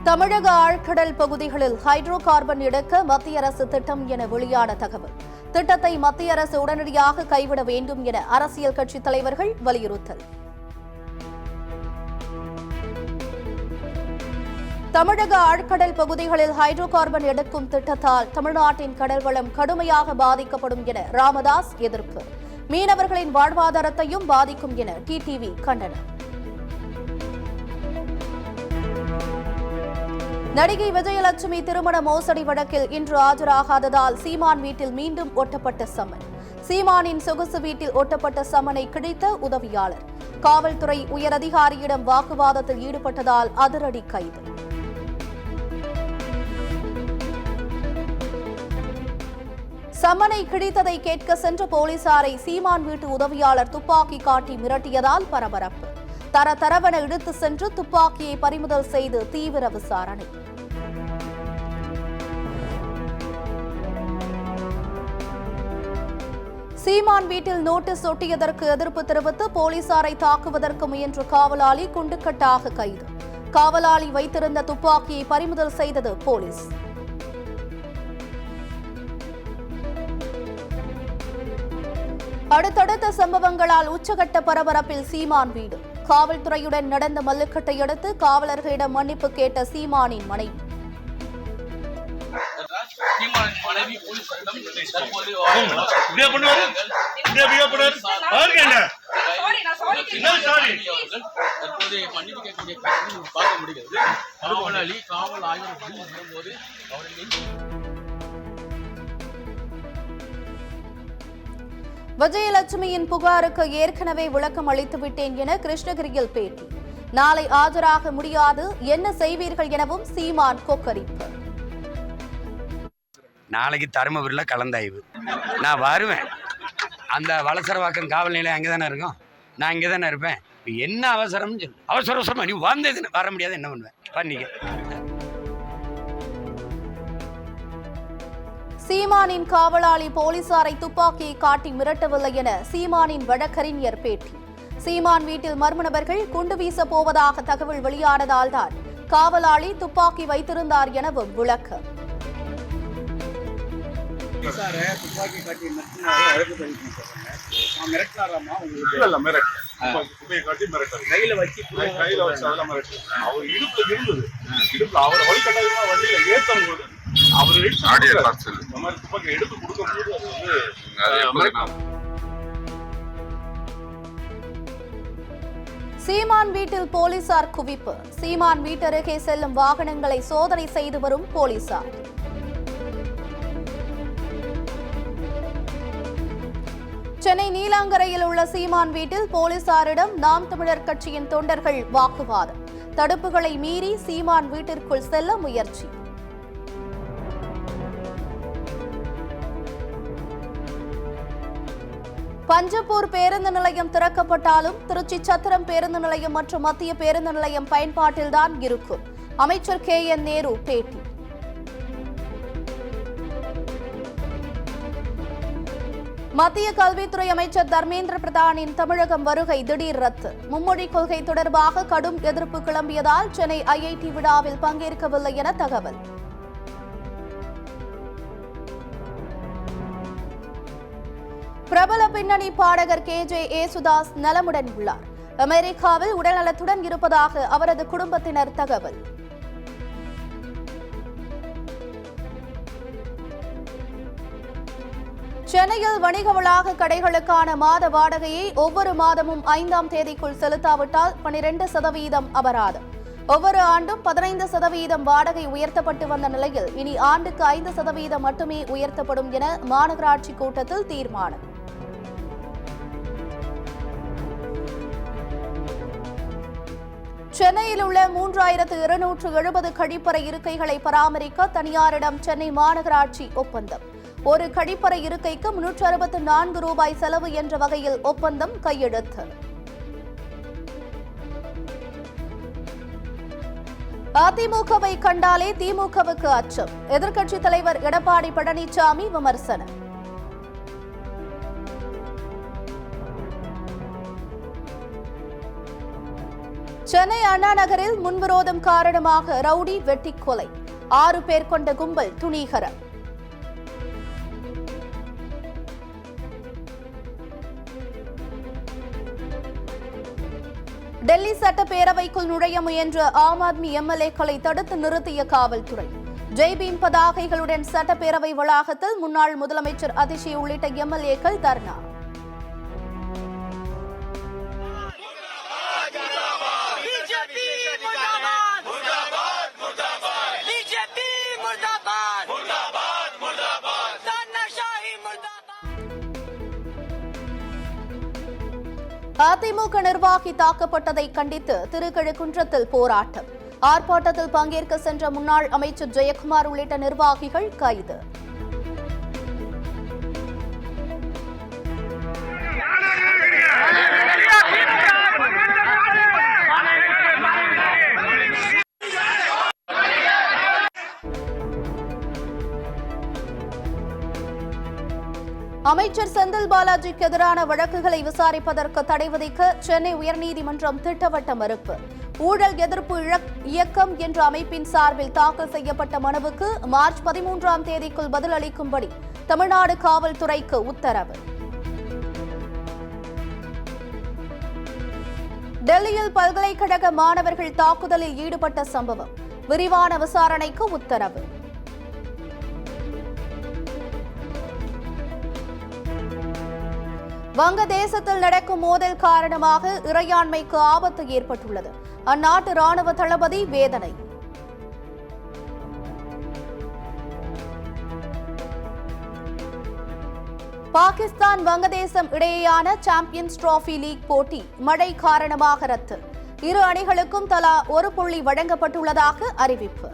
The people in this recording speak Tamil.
தமிழக ஆழ்கடல் பகுதிகளில் ஹைட்ரோ கார்பன் எடுக்க மத்திய அரசு திட்டம் என வெளியான தகவல். திட்டத்தை மத்திய அரசு உடனடியாக கைவிட வேண்டும் என அரசியல் கட்சித் தலைவர்கள் வலியுறுத்தல். தமிழக ஆழ்கடல் பகுதிகளில் ஹைட்ரோ கார்பன் எடுக்கும் திட்டத்தால் தமிழ்நாட்டின் கடல் வளம் கடுமையாக பாதிக்கப்படும் என ராமதாஸ் எதிர்ப்பு. மீனவர்களின் வாழ்வாதாரத்தையும் பாதிக்கும் என டிடிவி கண்டனம். நடிகை விஜயலட்சுமி திருமண மோசடி வழக்கில் இன்று ஆஜராகாததால் சீமான் வீட்டில் மீண்டும் ஒட்டப்பட்ட சம்மன். சீமானின் சொகுசு வீட்டில் ஒட்டப்பட்ட சம்மனை கிழித்த உதவியாளர். காவல்துறை உயரதிகாரியிடம் வாக்குவாதத்தில் ஈடுபட்டதால் அதிரடி கைது. சம்மனை கிழித்ததை கேட்க சென்ற போலீசாரை சீமான் வீட்டு உதவியாளர் துப்பாக்கி காட்டி மிரட்டியதால் பரபரப்பு. தரவென இழுத்து சென்று துப்பாக்கியை பறிமுதல் செய்து தீவிர விசாரணை. சீமான் வீட்டில் நோட்டீஸ் ஒட்டியதற்கு எதிர்ப்பு தெரிவித்து போலீசாரை தாக்குவதற்கு முயன்ற காவலாளி குண்டுக்கட்டாக கைது. காவலாளி வைத்திருந்த துப்பாக்கியை பறிமுதல் செய்தது போலீஸ். அடுத்தடுத்த சம்பவங்களால் உச்சகட்ட பரபரப்பில் சீமான் வீடு. காவல்துறையுடன் நடந்த மல்லுக்கட்டை அடுத்து காவலர்களிடம் மன்னிப்பு கேட்ட சீமானின் மனைவி. விஜயலட்சுமியின் புகாருக்கு ஏற்கனவே விளக்கம் அளித்துவிட்டேன் என கிருஷ்ணகிரியில் பேட்டி. நாளை ஆஜராக முடியாது, என்ன செய்வீர்கள் எனவும் சீமான் கொக்கரிப்பு. நாளைக்கு தருமபுரியில் கலந்தாய்வு. நான் வருவேன். அந்த வலசரவாக்கம் காவல் நிலையம் அங்கே தானே இருக்கும். நான் இங்கே தானே இருப்பேன். என்ன அவசரம்னு சொல்லு. அவசரமா நீ வந்தது வர முடியாது, என்ன பண்ணுவேன் பண்ணிக்க. சீமானின் காவலாளி போலீசாரை துப்பாக்கியை காட்டி மிரட்டவில்லை என சீமானின் வழக்கறிஞர் பேட்டி. சீமான் வீட்டில் மர்ம நபர்கள் குண்டு வீச போவதாக தகவல் வெளியானதால் தான் காவலாளி துப்பாக்கி வைத்திருந்தார் எனவும் விளக்கம். சீமான் வீட்டில் போலீசார் குவிப்பு. சீமான் வீட்டருகே செல்லும் வாகனங்களை சோதனை செய்து வரும் போலீசார். சென்னை நீலாங்கரையில் உள்ள சீமான் வீட்டில் போலீசாரிடம் நாம் தமிழர் கட்சியின் தொண்டர்கள் வாக்குவாதம். தடுப்புகளை மீறி சீமான் வீட்டிற்குள் செல்ல முயற்சி. பஞ்சப்பூர் பேருந்து நிலையம் திறக்கப்பட்டாலும் திருச்சி சத்திரம் பேருந்து நிலையம் மற்றும் மத்திய பேருந்து நிலையம் பயன்பாட்டில்தான் இருக்கும். அமைச்சர் KN நேரு பேட்டி. மத்திய கல்வித்துறை அமைச்சர் தர்மேந்திர பிரதானின் தமிழகம் வருகை திடீர் ரத்து. மும்மொழி கொள்கை தொடர்பாக கடும் எதிர்ப்பு கிளம்பியதால் சென்னை IIT விழாவில் பங்கேற்கவில்லை என தகவல். பிரபல பின்னணி பாடகர் KJ ஏசுதாஸ் நலமுடன் உள்ளார். அமெரிக்காவில் உடல்நலத்துடன் இருப்பதாக அவரது குடும்பத்தினர் தகவல். சென்னையில் வணிக வளாக கடைகளுக்கான மாத வாடகையை ஒவ்வொரு மாதமும் 5ஆம் தேதிக்குள் செலுத்தாவிட்டால் 12% அபராதம். ஒவ்வொரு ஆண்டும் 15% வாடகை உயர்த்தப்பட்டு வந்த நிலையில் இனி ஆண்டுக்கு 5% மட்டுமே உயர்த்தப்படும் என மாநகராட்சி கூட்டத்தில் தீர்மானம். சென்னையில் உள்ள 3270 கழிப்பறை இருக்கைகளை பராமரிக்க தனியாரிடம் சென்னை மாநகராட்சி ஒப்பந்தம். ஒரு கழிப்பறை இருக்கைக்கு 364 ரூபாய் செலவு என்ற வகையில் ஒப்பந்தம் கையெழுத்து. அதிமுகவை கண்டாலே திமுகவுக்கு அச்சம். எதிர்க்கட்சித் தலைவர் எடப்பாடி பழனிசாமி விமர்சனம். சென்னை அண்ணா நகரில் முன்விரோதம் காரணமாக ரவுடி வெட்டி கொலை, 6 பேர் கொண்ட கும்பல் துணிகரம். டெல்லி சட்டப்பேரவைக்குள் நுழைய முயன்ற ஆம் ஆத்மி எம்எல்ஏக்களை தடுத்து நிறுத்திய காவல்துறை. ஜெய்பீம் பதாகைகளுடன் சட்டப்பேரவை வளாகத்தில் முன்னாள் முதலமைச்சர் அதிஷி உள்ளிட்ட எம்எல்ஏக்கள் தர்ணா. அதிமுக நிர்வாகி தாக்கப்பட்டதை கண்டித்து திருக்கழுக்குன்றத்தில் போராட்டம். ஆர்ப்பாட்டத்தில் பங்கேற்க சென்ற முன்னாள் அமைச்சர் ஜெயக்குமார் உள்ளிட்ட நிர்வாகிகள் கைது. அமைச்சர் செந்தில் பாலாஜிக்கு எதிரான வழக்குகளை விசாரிப்பதற்கு தடை விதிக்க சென்னை உயர்நீதிமன்றம் திட்டவட்ட மறுப்பு. ஊழல் எதிர்ப்பு இயக்கம் என்ற அமைப்பின் சார்பில் தாக்கல் செய்யப்பட்ட மனுவுக்கு மார்ச் 13ஆம் தேதிக்குள் பதிலளிக்கும்படி தமிழ்நாடு காவல்துறைக்கு உத்தரவு. டெல்லியில் பல்கலைக்கழக மாணவர்கள் தாக்குதலில் ஈடுபட்ட சம்பவம், விரிவான விசாரணைக்கு உத்தரவு. வங்கதேசத்தில் நடக்கும் மோதல் காரணமாக இறையாண்மைக்கு ஆபத்து ஏற்பட்டுள்ளது. அந்நாட்டு ராணுவ தளபதி வேதனை. பாகிஸ்தான் வங்கதேசம் இடையேயான சாம்பியன்ஸ் டிராபி லீக் போட்டி மழை காரணமாக ரத்து. இரு அணிகளுக்கும் தலா 1 புள்ளி வழங்கப்பட்டுள்ளதாக அறிவிப்பு.